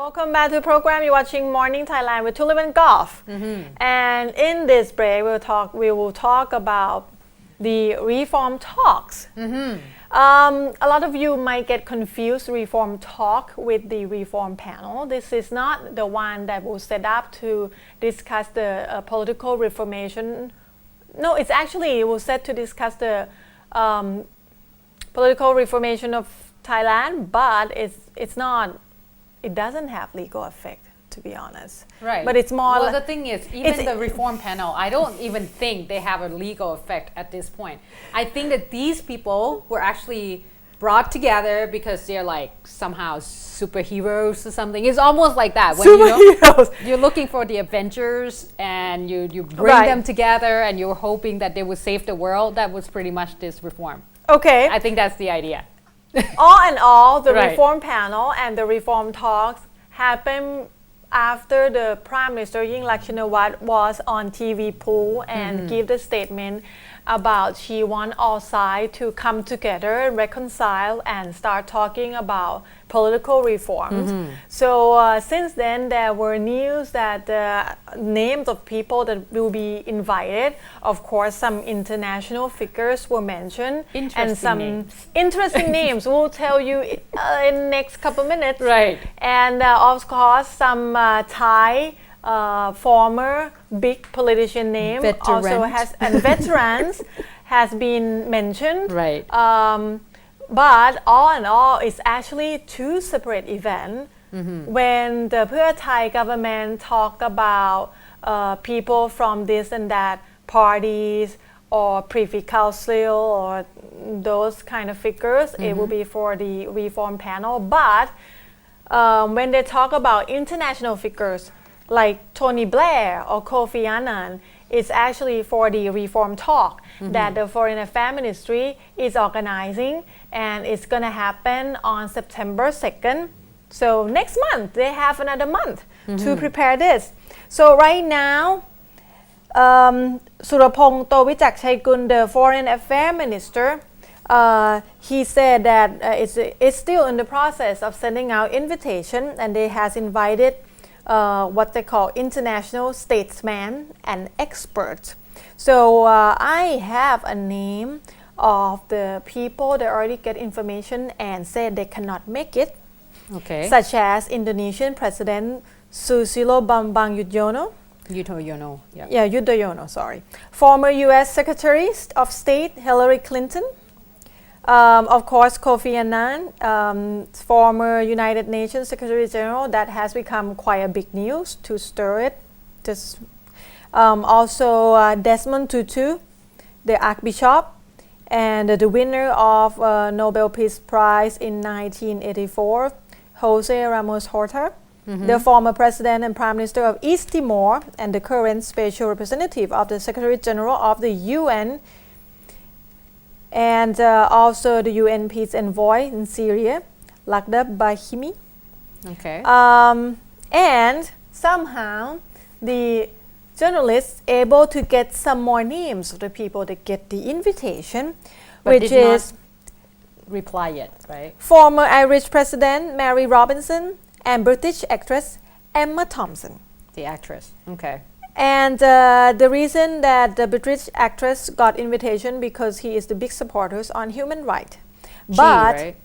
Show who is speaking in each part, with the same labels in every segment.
Speaker 1: Welcome back to the program. You're watching Morning Thailand with Tulip and Golf. And in this break, we will talk about the reform talks. A lot of you might get confused reform talk with the reform panel. This is not the one that was set up to discuss the political reformation. No, it was set to discuss the political reformation of Thailand, but it's not. It doesn't have legal effect, to be honest.
Speaker 2: Right.
Speaker 1: But it's more.
Speaker 2: Well, the thing is, even the reform panel, I don't even think they have a legal effect at this point. I think that these people were actually brought together because they're like somehow superheroes or something. It's almost like that. When you're looking for the Avengers and you bring them together and you're hoping that they will save the world. That was pretty much this reform.
Speaker 1: Okay.
Speaker 2: I think that's the idea.
Speaker 1: All in all, the reform panel and the reform talks happened after the Prime Minister Yingluck Shinawatra was on TV pool and give the statement about she want all sides to come together and reconcile and start talking about political reforms. So since then there were news that the names of people that will be invited, of course some international figures were mentioned and some interesting names we'll tell you in the next couple minutes.
Speaker 2: Right.
Speaker 1: And of course some Thai former big politician name also has and veterans has been mentioned.
Speaker 2: Right.
Speaker 1: But all in all, it's actually two separate events. When the Pheu Thai government talk about people from this and that parties or privy council or those kind of figures, it will be for the reform panel. But when they talk about international figures like Tony Blair or Kofi Annan, it's actually for the reform talk that the Foreign Affairs Ministry is organizing, and it's going to happen on September 2nd. So next month, they have another month to prepare this. So right now, Surapong Towichakchaikul, the Foreign Affairs Minister, he said that it's still in the process of sending out invitation, and they has invited what they call international statesmen and experts. So I have a name of the people that already get information and said they cannot make it.
Speaker 2: Okay.
Speaker 1: Such as Indonesian President Susilo Bambang Yudhoyono.
Speaker 2: Yudhoyono.
Speaker 1: Yeah, Yudhoyono, sorry. Former US Secretary of State Hillary Clinton. Of course, Kofi Annan, former United Nations Secretary General, that has become quite a big news to stir it. Also, Desmond Tutu, the Archbishop, and the winner of Nobel Peace Prize in 1984, Jose Ramos Horta, the former President and Prime Minister of East Timor, and the current Special Representative of the Secretary General of the UN, and also the UN Peace Envoy in Syria, Lakhdar Brahimi.
Speaker 2: Okay.
Speaker 1: And somehow the journalists able to get some more names of the people that get the invitation,
Speaker 2: but
Speaker 1: which is
Speaker 2: not reply yet, right?
Speaker 1: Former Irish President Mary Robinson and British actress Emma Thompson.
Speaker 2: The actress. Okay.
Speaker 1: And the reason that the British actress got invitation because he is the big supporters on human rights. But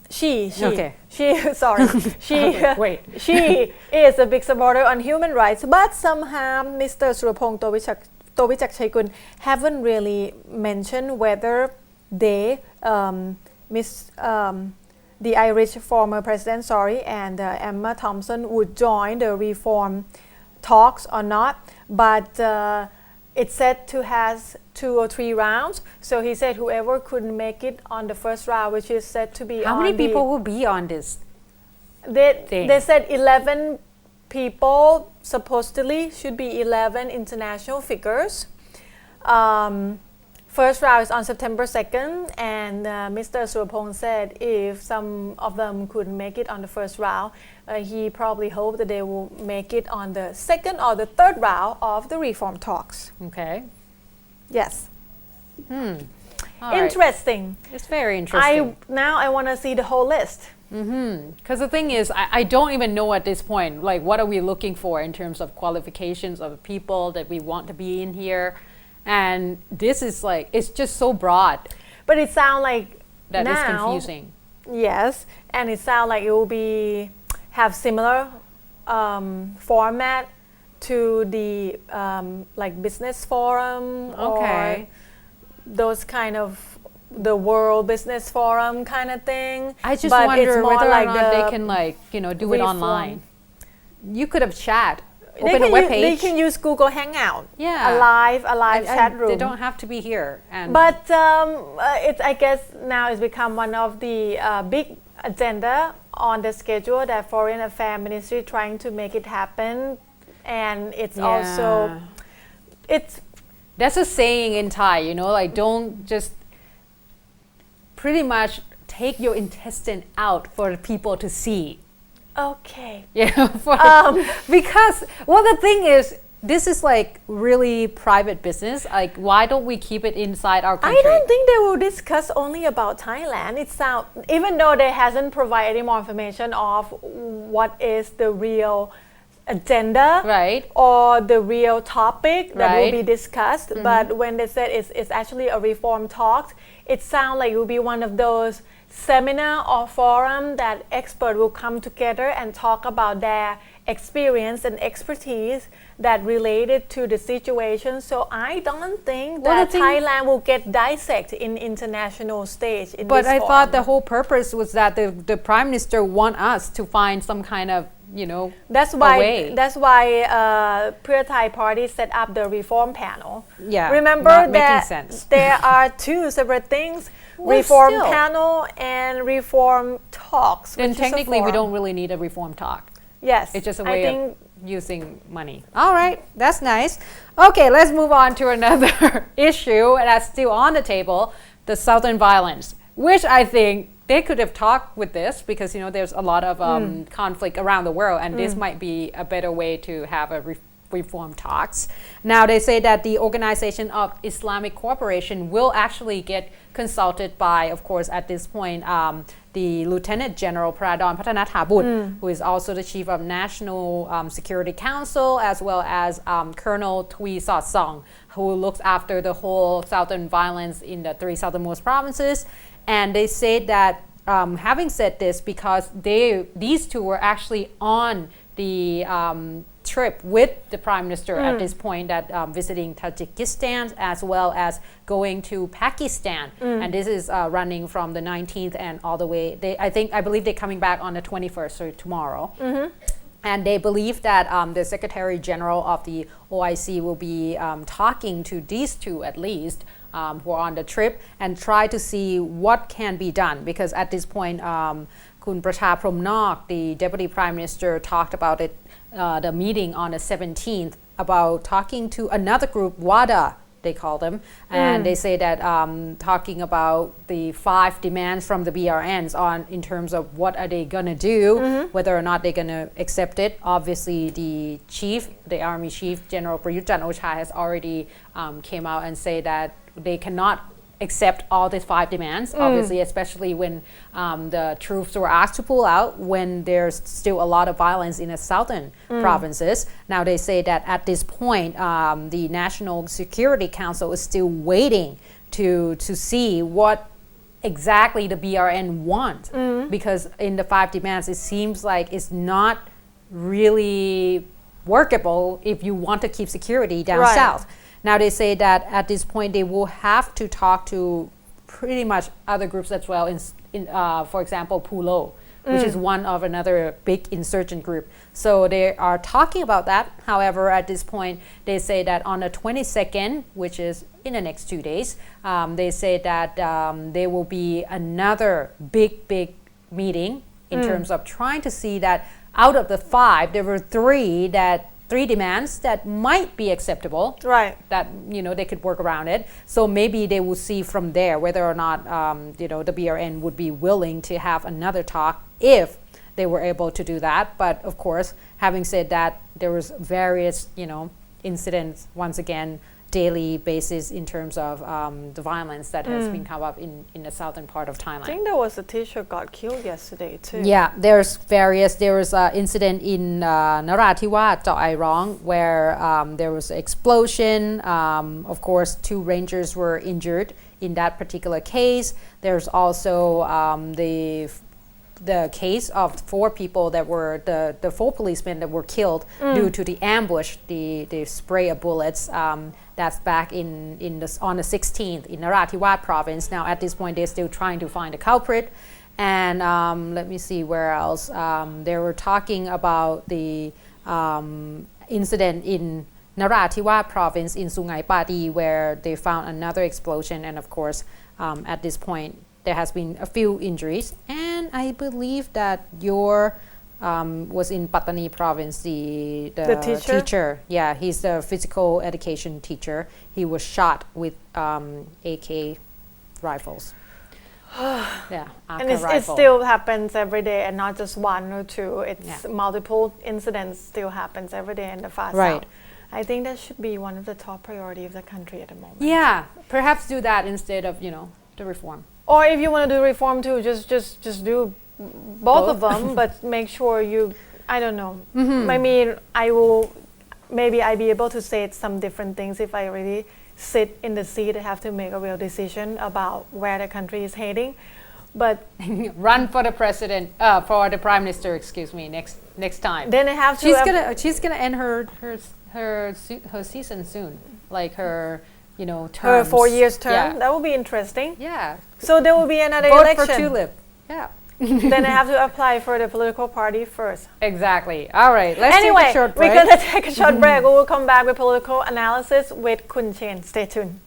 Speaker 1: she sorry, she is a big supporter on human rights. But somehow Mr. Surapong Towichakchaikul haven't really mentioned whether they, the Irish former president, and Emma Thompson would join the reform talks or not, but it's said to has 2 or 3 rounds. So he said whoever couldn't make it on the first round, which is said to be
Speaker 2: how many people will be on this thing?
Speaker 1: They said 11 people, supposedly should be 11 international figures. First round is on September 2nd, and Mr. Surapong said if some of them couldn't make it on the first round, he probably hoped that they will make it on the second or the third round of the reform talks.
Speaker 2: Okay.
Speaker 1: Yes.
Speaker 2: All right.
Speaker 1: Interesting.
Speaker 2: It's very interesting.
Speaker 1: I want to see the whole list.
Speaker 2: Because the thing is, I don't even know at this point, like, what are we looking for in terms of qualifications of people that we want to be in here? And this is like, it's just so broad
Speaker 1: But it sounds like
Speaker 2: that
Speaker 1: now,
Speaker 2: it's confusing.
Speaker 1: Yes, and it sounds like it will have similar format to the like business forum
Speaker 2: Okay.
Speaker 1: or those kind of the World Business Forum kind of thing.
Speaker 2: I just
Speaker 1: But
Speaker 2: wonder
Speaker 1: it's more
Speaker 2: whether
Speaker 1: like
Speaker 2: or not
Speaker 1: the
Speaker 2: they can, like, do it
Speaker 1: reform.
Speaker 2: online. You could have chat,
Speaker 1: They
Speaker 2: open a
Speaker 1: can
Speaker 2: web
Speaker 1: They
Speaker 2: page.
Speaker 1: can use Google Hangout.
Speaker 2: Yeah.
Speaker 1: A live chat room.
Speaker 2: They don't have to be here. And
Speaker 1: But it's, I guess now it's become one of the big agenda on the schedule that Foreign Affairs Ministry trying to make it happen, and it's also
Speaker 2: that's a saying in Thai, like, don't just pretty much take your intestine out for people to see.
Speaker 1: okay.
Speaker 2: Because the thing is, this is like really private business. Like, why don't we keep it inside our country?
Speaker 1: I don't think they will discuss only about Thailand. Even though they hasn't provided any more information of what is the real agenda,
Speaker 2: Right.
Speaker 1: or the real topic that will
Speaker 2: Right.
Speaker 1: be discussed. But when they said it's actually a reform talk, it sounds like it will be one of those seminar or forum that experts will come together and talk about their experience and expertise that related to the situation. So I don't think that Thailand will get dissected in international stage in
Speaker 2: But
Speaker 1: this
Speaker 2: I
Speaker 1: forum.
Speaker 2: thought the whole purpose was that the prime minister want us to find some kind of,
Speaker 1: That's
Speaker 2: a
Speaker 1: why.
Speaker 2: way.
Speaker 1: That's why Pheu Thai Party set up the reform panel.
Speaker 2: Yeah,
Speaker 1: Remember
Speaker 2: not making
Speaker 1: that
Speaker 2: sense.
Speaker 1: there are two separate things:
Speaker 2: Well,
Speaker 1: reform
Speaker 2: still.
Speaker 1: panel and reform talks.
Speaker 2: Then
Speaker 1: which is a
Speaker 2: technically we
Speaker 1: forum.
Speaker 2: don't really need a reform talk.
Speaker 1: Yes,
Speaker 2: It's just a
Speaker 1: I
Speaker 2: way
Speaker 1: think
Speaker 2: of using money. All right, that's nice. Okay, let's move on to another issue that's still on the table, the Southern violence, which I think they could have talked with this because, there's a lot of conflict around the world, and this might be a better way to have a reform talks. Now they say that the Organization of Islamic Cooperation will actually get consulted by, of course, at this point, the Lieutenant General Pradon Patanathabut, who is also the Chief of National Security Council, as well as Colonel Tui Sot Song, who looks after the whole southern violence in the three southernmost provinces. And they say that, having said this, because these two were actually on the trip with the Prime Minister at this point, that visiting Tajikistan as well as going to Pakistan, and this is running from the 19th and all the way. I believe they're coming back on the 21st, so tomorrow. And they believe that the Secretary General of the OIC will be talking to these two at least, who are on the trip, and try to see what can be done. Because at this point, Kun Prasha Promnok, the Deputy Prime Minister, talked about it, the meeting on the 17th, about talking to another group, WADA, they call them, and they say that talking about the 5 demands from the BRNs in terms of what are they gonna do, whether or not they're gonna accept it. Obviously, the Army Chief General Prayut Chan-o-cha has already came out and say that they cannot accept all these 5 demands, obviously, especially when the troops were asked to pull out, when there's still a lot of violence in the southern provinces. Now they say that at this point, the National Security Council is still waiting to see what exactly the BRN want, because in the 5 demands, it seems like it's not really workable if you want to keep security down south. Now they say that at this point they will have to talk to pretty much other groups as well, for example, Pulo, which is one of another big insurgent group. So they are talking about that. However, at this point, they say that on the 22nd, which is in the next 2 days, they say that there will be another big meeting in terms of trying to see that out of the 5, there were 3 demands that might be acceptable, that they could work around it. So maybe they will see from there whether or not the BRN would be willing to have another talk if they were able to do that. But of course, having said that, there was various incidents once again daily basis in terms of the violence that has been come up in the southern part of
Speaker 1: I
Speaker 2: Thailand.
Speaker 1: think there was a teacher got killed yesterday too.
Speaker 2: Yeah, there was an incident in Narathiwat, Chao Ai Rong, where there was an explosion. Of course, 2 rangers were injured in that particular case. There's also the case of 4 people that were the 4 policemen that were killed due to the ambush, the spray of bullets. That's back on the 16th in Narathiwat province. Now at this point they're still trying to find the culprit. And let me see where else. They were talking about the incident in Narathiwat province in Sungai Pati, where they found another explosion. And of course, at this point, there has been a few injuries. And I believe that your was in Pattani province, the teacher. Yeah, he's the physical education teacher. He was shot with AK rifles. Yeah,
Speaker 1: and it still happens every day, and not just 1 or 2. It's multiple incidents still happens every day in the far south. I think that should be one of the top priority of the country at the moment.
Speaker 2: Yeah, perhaps do that instead of the reform.
Speaker 1: Or if you want to do reform too, just do both of them, but make sure you. I don't know. I mean, maybe I'll be able to say some different things if I really sit in the seat and have to make a real decision about where the country is heading. But
Speaker 2: run for the president, for the prime minister. Excuse me. Next time.
Speaker 1: Then I have to.
Speaker 2: She's gonna end her season soon, like her terms.
Speaker 1: Her 4 years term.
Speaker 2: Yeah.
Speaker 1: That will be interesting.
Speaker 2: Yeah.
Speaker 1: So there will be another
Speaker 2: Vote
Speaker 1: election.
Speaker 2: for Tulip. Yeah.
Speaker 1: Then I have to apply for the political party first.
Speaker 2: Exactly. All right. Let's take a short break.
Speaker 1: We're going to take a short break. We will come back with political analysis with Kun Chen. Stay tuned.